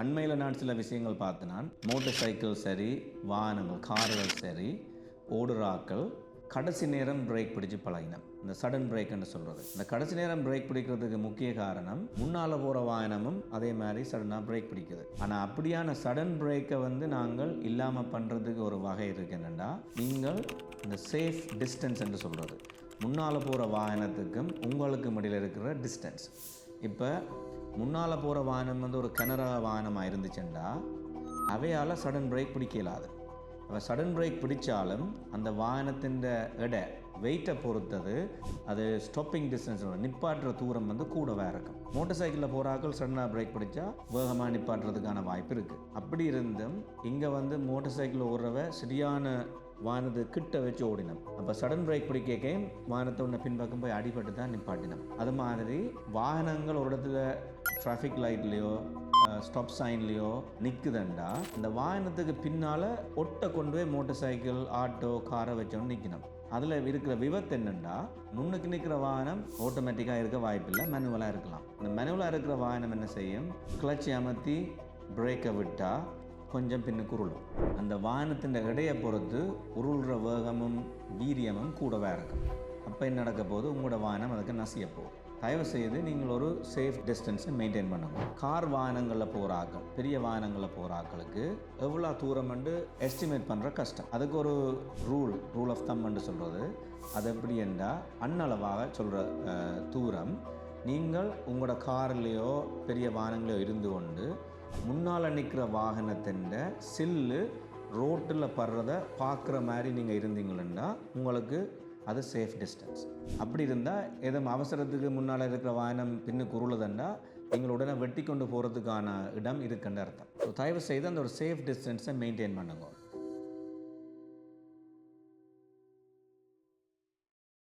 அண்மையில் நான் சில விஷயங்கள் பார்த்தேன். மோட்டார் சைக்கிள் சரி, வாகனங்கள் கார்கள் சரி, ஓடுறாக்கள் கடைசி நேரம் பிரேக் பிடிச்சு பழகினோம். இந்த சடன் பிரேக்னு சொல்கிறது. இந்த கடைசி நேரம் பிரேக் பிடிக்கிறதுக்கு முக்கிய காரணம் முன்னால் போகிற வாகனமும் அதே மாதிரி சடனாக பிரேக் பிடிக்குது. ஆனால் அப்படியான சடன் பிரேக்கை நாங்கள் இல்லாமல் பண்ணுறதுக்கு ஒரு வகை இருக்குது. என்னென்னா, நீங்கள் இந்த சேஃப் டிஸ்டன்ஸ் என்று சொல்கிறது, முன்னால் போகிற வாகனத்துக்கும் உங்களுக்கும் இடையில் இருக்கிற டிஸ்டன்ஸ். இப்போ முன்னால் போகிற வாகனம் ஒரு கனரா வாகனமாக இருந்துச்சுன்னா அவையால் சடன் பிரேக் பிடிக்க இயலாது. அவள் சடன் பிரேக் பிடித்தாலும் அந்த வாகனத்தின் வெயிட்டை பொறுத்தது அது ஸ்டாப்பிங் டிஸ்டன்ஸ் நிப்பாட்டுற தூரம் கூடவே இருக்கும். மோட்டார் சைக்கிளில் போகிறாக்கள் சடனாக பிரேக் பிடிச்சா வேகமாக நிப்பாட்டுறதுக்கான வாய்ப்பு இருக்குது. அப்படி இருந்தும் இங்கே மோட்டார் சைக்கிள் ஓடுறவ சரியான வாகனத்தை கிட்ட வச்சு ஓடினோம். அப்போ சடன் பிரேக் பிடிக்க வாகனத்தை ஒன்று பின்பக்கம் போய் அடிபட்டு தான் நிப்பாட்டினோம். அது மாதிரி வாகனங்கள் ஒரு இடத்துல டிராஃபிக் லைட்லேயோ ஸ்டாப் சைன்லேயோ நிற்குதுண்டா இந்த வாகனத்துக்கு பின்னால் ஒட்டை கொண்டு போய் மோட்டார் சைக்கிள் ஆட்டோ காரை வச்சோன்னு நிற்கணும். அதில் இருக்கிற விபத்து என்னென்னா, முன்னுக்கு நிற்கிற வாகனம் ஆட்டோமேட்டிக்காக இருக்க வாய்ப்பில்லை, மேனுவலாக இருக்கலாம். இந்த மேனுவலாக இருக்கிற வாகனம் என்ன செய்யும், கிளட்சை அமர்த்தி பிரேக்கை விட்டால் கொஞ்சம் பின்னுக்கு உருளும். அந்த வாகனத்தின் இடையை பொறுத்து உருள்ற வேகமும் வீரியமும் கூடவே இருக்கும். அப்போ என்ன நடக்க போது, உங்களோட வாகனம் அதுக்கு நசிய போகும். தயவு செய்து நீங்கள் ஒரு சேஃப் டிஸ்டன்ஸை மெயின்டைன் பண்ணுங்கள். கார் வாகனங்களில் போகிறாக்கள், பெரிய வாகனங்களில் போகிறாக்களுக்கு எவ்வளோ தூரம் எஸ்டிமேட் பண்ணுற கஷ்டம். அதுக்கு ஒரு ரூல் ஆஃப் தம்ன்னு சொல்கிறது. அது எப்படி என்றால், அன்னளவாக சொல்கிற தூரம் நீங்கள் உங்களோட கார்லேயோ பெரிய வாகனங்களையோ இருந்து கொண்டு முன்னால் நிற்கிற வாகனத்தின் சில்லு ரோட்டில் படுறத பார்க்குற மாதிரி நீங்கள் இருந்தீங்கன்னா உங்களுக்கு அது சேஃப் டிஸ்டன்ஸ். அப்படி இருந்தால் எதுவும் அவசரத்துக்கு முன்னால் இருக்கிற வாகனம் பின்னுக்கு உருளுதுன்னா நீங்கள் உடனே வெட்டி கொண்டு போகிறதுக்கான இடம் இருக்குன்னு அர்த்தம். ஸோ தயவு செய்து அந்த ஒரு சேஃப் டிஸ்டன்ஸை மெயின்டைன் பண்ணுங்க.